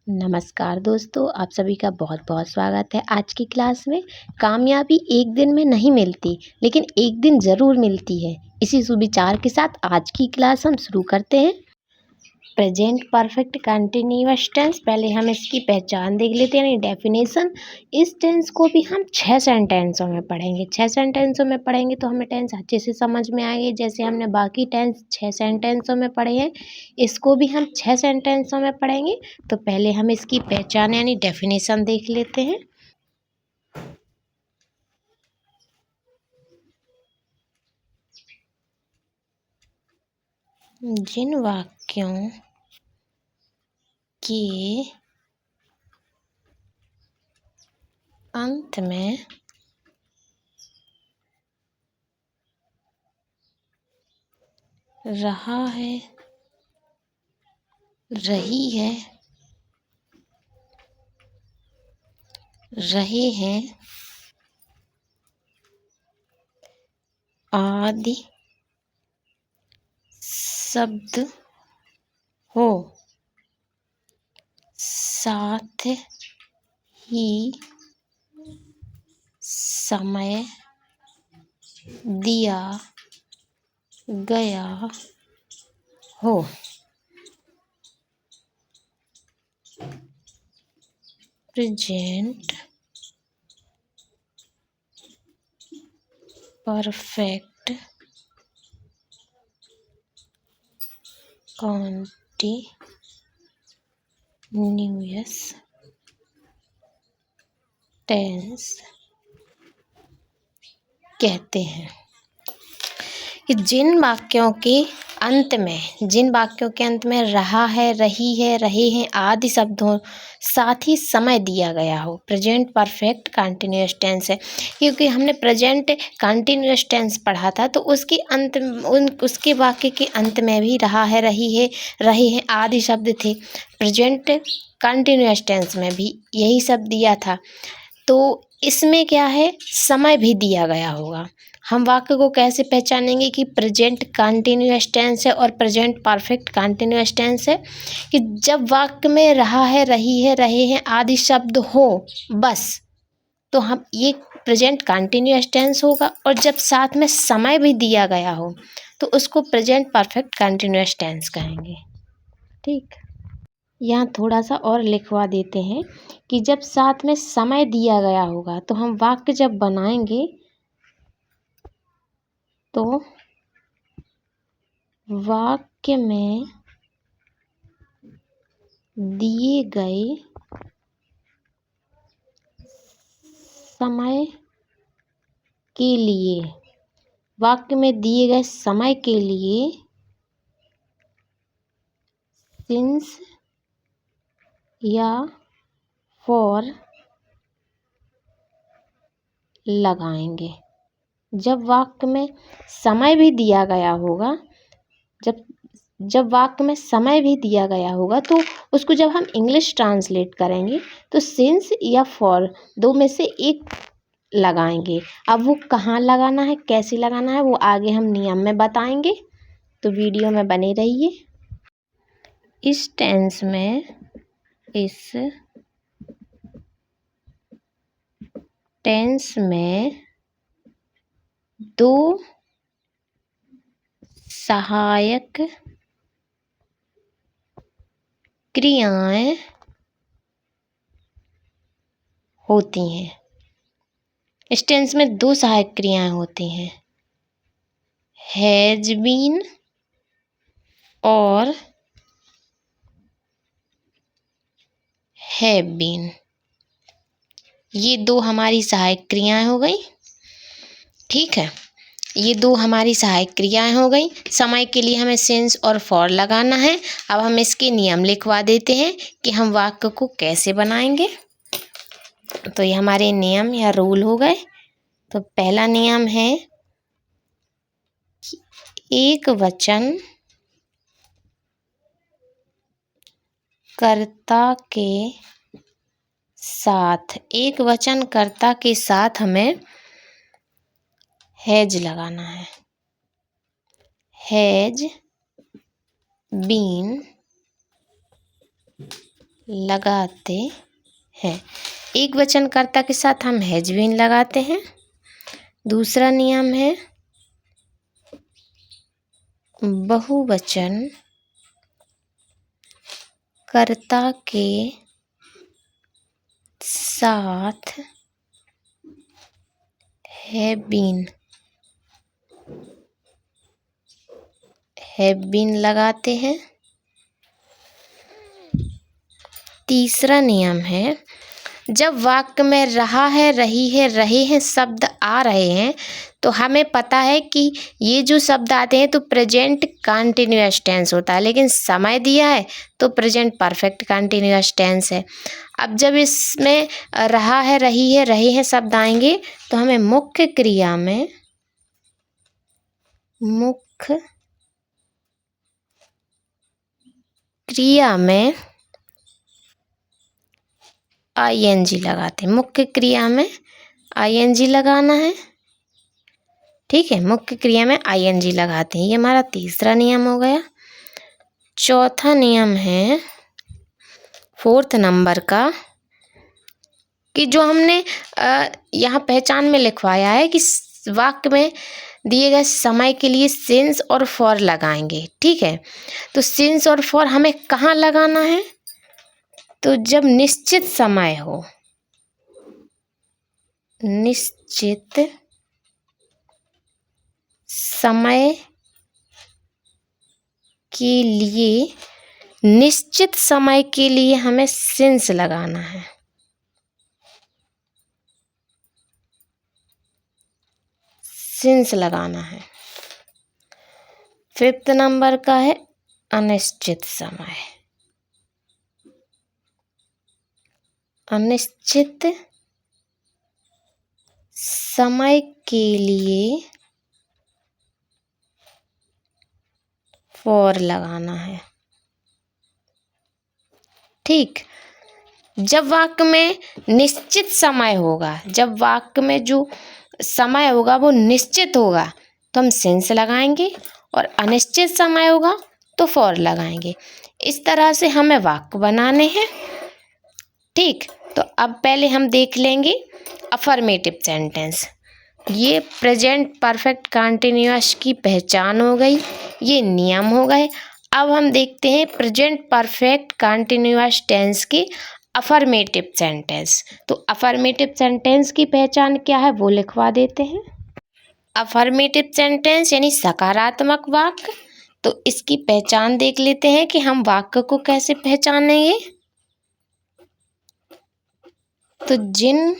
नमस्कार दोस्तों, आप सभी का बहुत-बहुत स्वागत है आज की क्लास में। कामयाबी एक दिन में नहीं मिलती, लेकिन एक दिन ज़रूर मिलती है। इसी सुविचार के साथ आज की क्लास हम शुरू करते हैं। प्रेजेंट परफेक्ट कंटिन्यूअस टेंस, पहले हम इसकी पहचान देख लेते हैं, यानी डेफिनेशन। इस टेंस को भी हम 6 सेंटेंसों में पढ़ेंगे। 6 सेंटेंसों में पढ़ेंगे तो हमें टेंस अच्छे से समझ में आएंगे। जैसे हमने बाकी टेंस 6 सेंटेंसों में पढ़े हैं, इसको भी हम 6 सेंटेंसों में पढ़ेंगे। तो पहले हम इसकी पहचान यानी डेफिनेशन देख लेते हैं। जिन वाक्यों के अंत में रहा है, रही है, रहे हैं आदि शब्द हो, साथ ही समय दिया गया हो। प्रेजेंट परफेक्ट कॉन्टिन्यूअस टेंस कहते हैं। कि जिन वाक्यों के अंत में रहा है, रही है, रहे हैं आदि शब्दों साथ ही समय दिया गया हो, प्रेजेंट परफेक्ट कंटिन्यूअस टेंस है। क्योंकि हमने प्रेजेंट कंटिन्यूअस टेंस पढ़ा था, तो उसके उसके वाक्य के अंत में भी रहा है, रही है, रहे हैं आदि शब्द थे। प्रेजेंट कंटिन्यूअस टेंस में भी यही सब दिया था। तो इसमें क्या है, समय भी दिया गया होगा। हम वाक्य को कैसे पहचानेंगे कि प्रेजेंट कंटिन्यूअस टेंस है और प्रेजेंट परफेक्ट कंटिन्यूअस टेंस है? कि जब वाक्य में रहा है, रही है, रहे हैं आदि शब्द हो बस, तो हम ये प्रेजेंट कंटिन्यूअस टेंस होगा। और जब साथ में समय भी दिया गया हो तो उसको प्रेजेंट परफेक्ट कंटिन्यूअस टेंस कहेंगे। ठीक, यहाँ थोड़ा सा और लिखवा देते हैं कि जब साथ में समय दिया गया होगा तो हम वाक्य जब बनाएंगे तो वाक्य में दिए गए समय के लिए, वाक्य में दिए गए समय के लिए सिंस या फॉर लगाएंगे। जब वाक्य में समय भी दिया गया होगा, जब वाक्य में समय भी दिया गया होगा तो उसको जब हम इंग्लिश ट्रांसलेट करेंगे तो सिंस या फॉर दो में से एक लगाएंगे। अब वो कहाँ लगाना है, कैसे लगाना है, वो आगे हम नियम में बताएंगे, तो वीडियो में बने रहिए। इस टेंस में दो सहायक क्रियाएं होती हैं। इस टेंस में दो सहायक क्रियाएं होती हैं, हैज बीन और हैव बीन। ये दो हमारी सहायक क्रियाएं हो गई। ठीक है, ये दो हमारी सहायक क्रियाएं हो गई। समय के लिए हमें सिंस और फॉर लगाना है। अब हम इसके नियम लिखवा देते हैं कि हम वाक्य को कैसे बनाएंगे। तो ये हमारे नियम या रूल हो गए। तो पहला नियम है कि एक वचन कर्ता के साथ हमें हैज लगाना है। हैज बीन लगाते हैं। एक वचनकर्ता के साथ हम हैज बीन लगाते हैं। दूसरा नियम है बहुवचन कर्ता के साथ हैव बीन लगाते हैं। तीसरा नियम है जब वाक्य में रहा है, रही है, रहे हैं शब्द आ रहे हैं तो हमें पता है कि ये जो शब्द आते हैं तो प्रेजेंट कंटिन्यूअस टेंस होता है, लेकिन समय दिया है तो प्रेजेंट परफेक्ट कंटिन्यूअस टेंस है। अब जब इसमें रहा है, रही है, रहे हैं शब्द आएंगे तो हमें मुख्य क्रिया में आईएनजी लगाते हैं। मुख्य क्रिया में आईएनजी लगाना है, ठीक है। मुख्य क्रिया में आईएनजी लगाते हैं। ये हमारा तीसरा नियम हो गया। चौथा नियम है 4th नंबर का कि जो हमने यहाँ पहचान में लिखवाया है कि वाक्य में दिए गए समय के लिए सिंस और फॉर लगाएंगे, ठीक है। तो सिंस और फॉर हमें कहाँ लगाना है? तो जब निश्चित समय हो, निश्चित समय के लिए, निश्चित समय के लिए हमें सिंस लगाना है। सिंस लगाना है। 5th नंबर का है अनिश्चित समय। अनिश्चित समय के लिए फॉर लगाना है, ठीक। जब वाक्य में निश्चित समय होगा, जब वाक्य में जो समय होगा वो निश्चित होगा तो हम सिंस लगाएंगे, और अनिश्चित समय होगा तो फॉर लगाएंगे। इस तरह से हमें वाक्य बनाने हैं, ठीक। तो अब पहले हम देख लेंगे अफर्मेटिव सेंटेंस। ये प्रेजेंट परफेक्ट कंटिन्यूअस की पहचान हो गई, ये नियम हो गए। अब हम देखते हैं प्रेजेंट परफेक्ट कंटिन्यूअस टेंस की अफर्मेटिव सेंटेंस। तो अफर्मेटिव सेंटेंस की पहचान क्या है वो लिखवा देते हैं। अफर्मेटिव सेंटेंस यानी सकारात्मक वाक्य। तो इसकी पहचान देख लेते हैं कि हम वाक्य को कैसे पहचानेंगे। तो जिन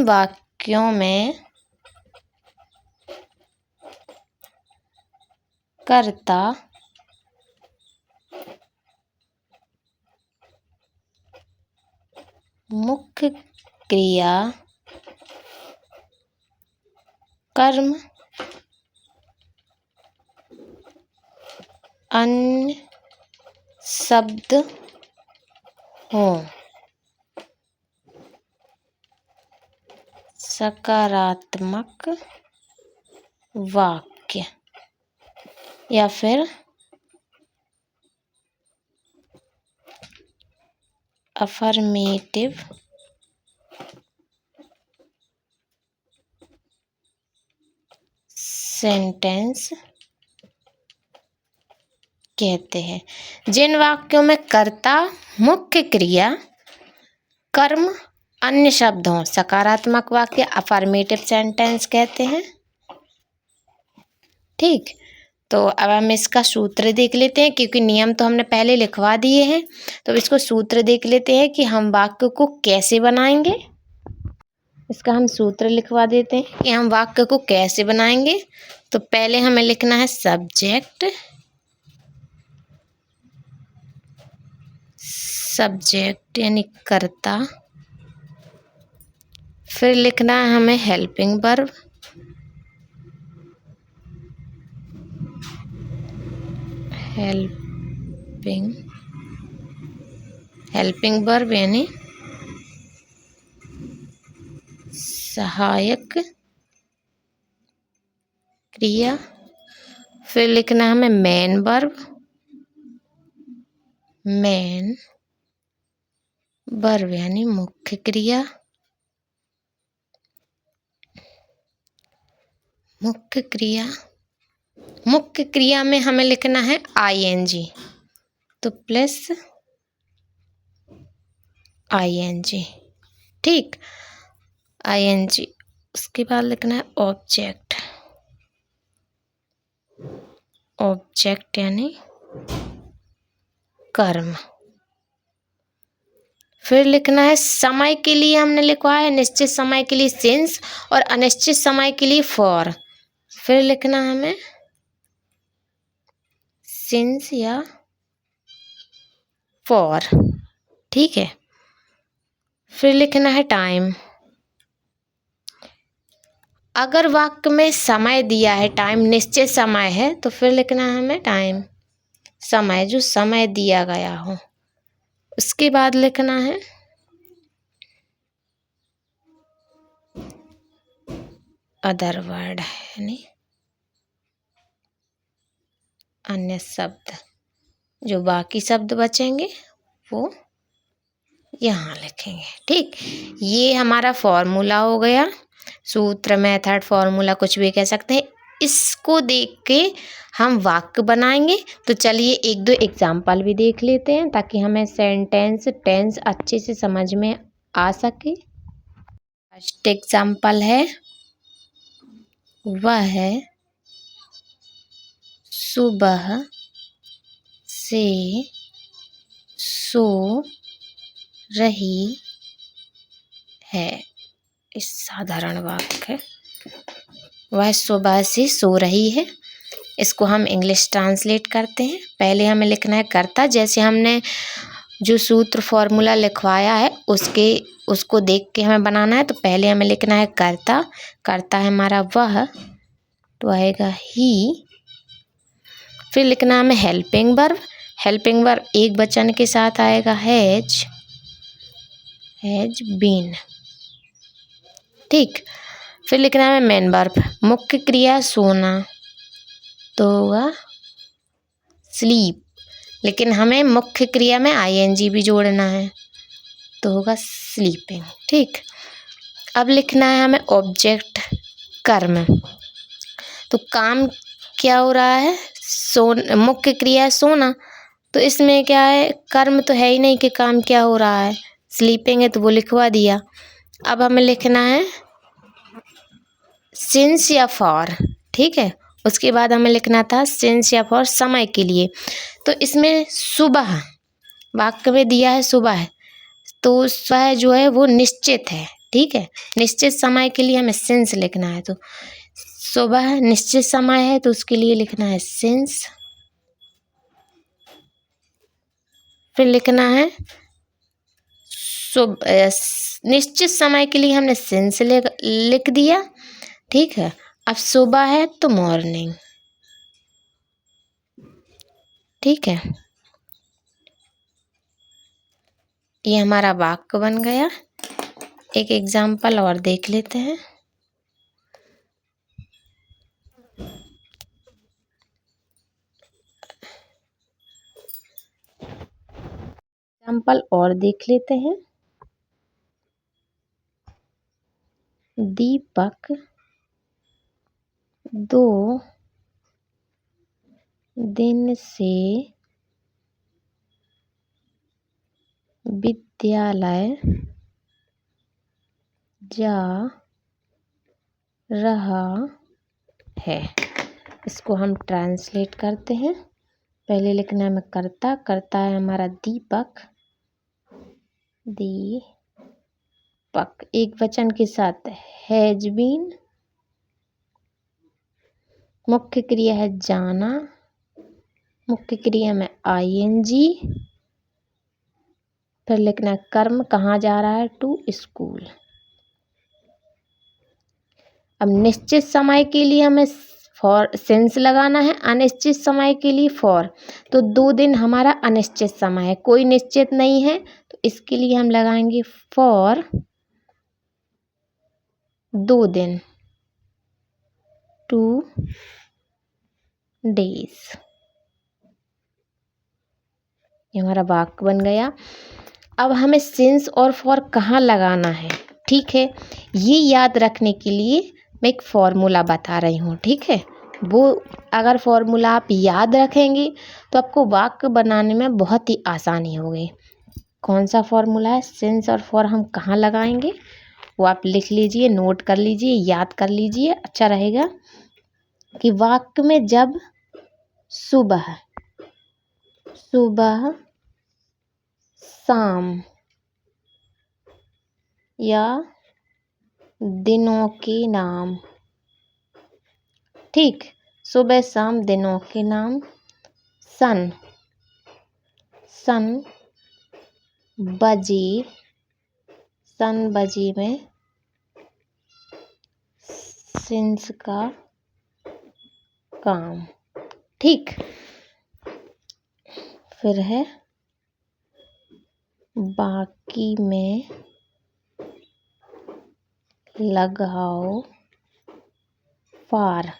वाक्यों में कर्ता मुख्य क्रिया कर्म अन्य शब्द हो, सकारात्मक वाक्य या फिर अफर्मेटिव सेंटेंस कहते हैं। जिन वाक्यों में कर्ता मुख्य क्रिया कर्म अन्य शब्द हों, सकारात्मक वाक्य अफर्मेटिव सेंटेंस कहते हैं, ठीक। तो अब हम इसका सूत्र देख लेते हैं, क्योंकि नियम तो हमने पहले लिखवा दिए हैं। तो इसको सूत्र देख लेते हैं कि हम वाक्य को कैसे बनाएंगे। इसका हम सूत्र लिखवा देते हैं कि हम वाक्य को कैसे बनाएंगे। तो पहले हमें लिखना है सब्जेक्ट, सब्जेक्ट यानी कर्ता। फिर लिखना है हमें हेल्पिंग वर्ब, हेल्पिंग वर्ब यानी सहायक क्रिया। फिर लिखना है हमें मेन वर्ब, मेन वर्ब यानी मुख्य क्रिया। मुख्य क्रिया, मुख्य क्रिया में हमें लिखना है आईएनजी, तो प्लस आईएनजी, ठीक, आईएनजी। उसके बाद लिखना है ऑब्जेक्ट, ऑब्जेक्ट यानी कर्म। फिर लिखना है समय के लिए हमने लिखवा है निश्चित समय के लिए सिंस और अनिश्चित समय के लिए फॉर। फिर लिखना है हमें सिंस या फॉर, ठीक है। फिर लिखना है टाइम। अगर वाक्य में समय दिया है, टाइम निश्चित समय है, तो फिर लिखना है हमें टाइम, समय, जो समय दिया गया हो। उसके बाद लिखना है अदर वर्ड यानी अन्य शब्द, जो बाकी शब्द बचेंगे वो यहाँ लिखेंगे, ठीक। ये हमारा फॉर्मूला हो गया, सूत्र, मेथड, फॉर्मूला कुछ भी कह सकते हैं। इसको देख के हम वाक्य बनाएंगे। तो चलिए एक दो एग्जाम्पल भी देख लेते हैं ताकि हमें सेंटेंस टेंस अच्छे से समझ में आ सके। फर्स्ट एग्जाम्पल है, वह सुबह से सो रही है। इस साधारण वाक्य, वह सुबह से सो रही है, इसको हम इंग्लिश ट्रांसलेट करते हैं। पहले हमें लिखना है कर्ता, जैसे हमने जो सूत्र फॉर्मूला लिखवाया है उसको देख के हमें बनाना है। तो पहले हमें लिखना है कर्ता, कर्ता है हमारा वह, तो आएगा ही। फिर लिखना है हमें हेल्पिंग वर्ब, हेल्पिंग वर्ब एक वचन के साथ आएगा हैज बीन, ठीक। फिर लिखना है मेन वर्ब, मुख्य क्रिया सोना, तो होगा स्लीप, लेकिन हमें मुख्य क्रिया में आईएनजी भी जोड़ना है, तो होगा स्लीपिंग, ठीक। अब लिखना है हमें ऑब्जेक्ट कर्म, तो काम क्या हो रहा है, मुख्य क्रिया सोना, तो इसमें क्या है, कर्म तो है ही नहीं कि काम क्या हो रहा है, स्लीपिंग है तो वो लिखवा दिया। अब हमें लिखना है सिंस या फॉर, ठीक है। उसके बाद हमें लिखना था सिंस या फॉर समय के लिए। तो इसमें सुबह वाक्य में दिया है सुबह है, तो सुबह जो है वो निश्चित है, ठीक है। निश्चित समय के लिए हमें सिंस लिखना है, तो सुबह निश्चित समय है तो उसके लिए लिखना है सिंस। फिर लिखना है निश्चित समय के लिए हमने सिंस लिख दिया, ठीक है। अब सुबह है तो मॉर्निंग, ठीक है। ये हमारा वाक्य बन गया। एक एग्जाम्पल और देख लेते हैं। एग्जाम्पल और देख लेते हैं। दीपक 2 दिन से विद्यालय जा रहा है। इसको हम ट्रांसलेट करते हैं। पहले लिखना है हमें कर्ता, कर्ता है हमारा दीपक, दीपक एक वचन के साथ हैज बीन, मुख्य क्रिया है जाना, मुख्य क्रिया में आईएनजी। फिर लिखना है कर्म, कहाँ जा रहा है, टू स्कूल। अब निश्चित समय के लिए हमें फॉर सिंस लगाना है, अनिश्चित समय के लिए फॉर। तो 2 दिन हमारा अनिश्चित समय है, कोई निश्चित नहीं है, तो इसके लिए हम लगाएंगे फॉर 2 दिन, 2 days। ये हमारा वाक्य बन गया। अब हमें सिंस और फॉर कहाँ लगाना है, ठीक है। ये याद रखने के लिए मैं एक फॉर्मूला बता रही हूँ, ठीक है। वो अगर फॉर्मूला आप याद रखेंगे तो आपको वाक्य बनाने में बहुत ही आसानी होगी। कौन सा फॉर्मूला है, सिंस और फॉर हम कहाँ लगाएंगे, वो आप लिख लीजिए, नोट कर लीजिए, याद कर लीजिए, अच्छा रहेगा। कि वाक्य में जब सुबह, सुबह, शाम या दिनों के नाम, ठीक, सुबह शाम दिनों के नाम, सन, सन, बजे, सन बजे में सिंस का काम, ठीक। फिर है बाकी में लगाओ फॉर,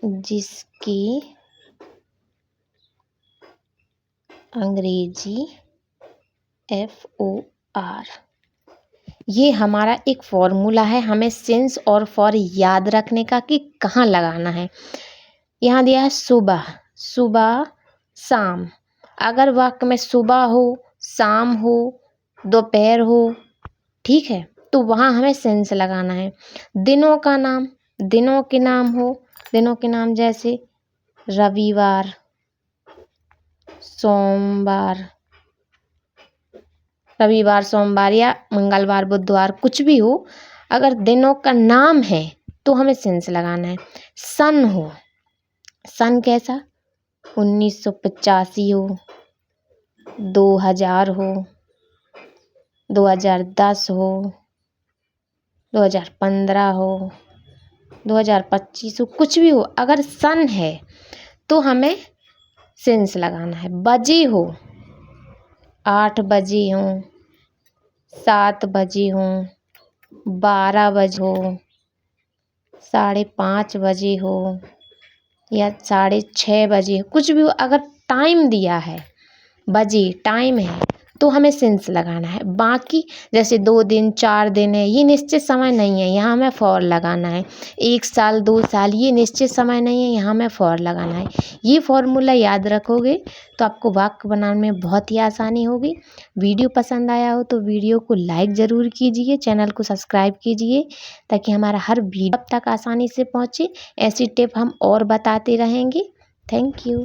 जिसकी अंग्रेजी FOR। ये हमारा एक फॉर्मूला है हमें सिंस और फॉर याद रखने का कि कहाँ लगाना है। यहाँ दिया है सुबह, सुबह, शाम। अगर वाक्य में सुबह हो, शाम हो, दोपहर हो, ठीक है, तो वहाँ हमें सिंस लगाना है। दिनों का नाम, दिनों के नाम हो, दिनों के नाम जैसे रविवार, सोमवार, रविवार, सोमवार या मंगलवार, बुधवार, कुछ भी हो, अगर दिनों का नाम है तो हमें सिंस लगाना है। सन हो, सन कैसा, 1985 हो, 2000 हो, 2010 हो, 2015 हो, 2025 हो, कुछ भी हो, अगर सन है तो हमें सिंस लगाना है। बजे हो, 8 बजे हो, 7 बजे हो, 12 बजे हो, 5:30 बजे हो या 6:30 बजे, कुछ भी हो, अगर टाइम दिया है, बजे टाइम है, तो हमें सिंस लगाना है। बाकी जैसे 2 दिन 4 दिन है, ये निश्चित समय नहीं है, यहाँ हमें फॉर लगाना है। 1 साल 2 साल, ये निश्चित समय नहीं है, यहाँ हमें फॉर लगाना है। ये फॉर्मूला याद रखोगे तो आपको वाक्य बनाने में बहुत ही आसानी होगी। वीडियो पसंद आया हो तो वीडियो को लाइक ज़रूर कीजिए, चैनल को सब्सक्राइब कीजिए ताकि हमारा हर वीडियो अब तक आसानी से पहुँचे। ऐसी टिप हम और बताते रहेंगे। Thank you.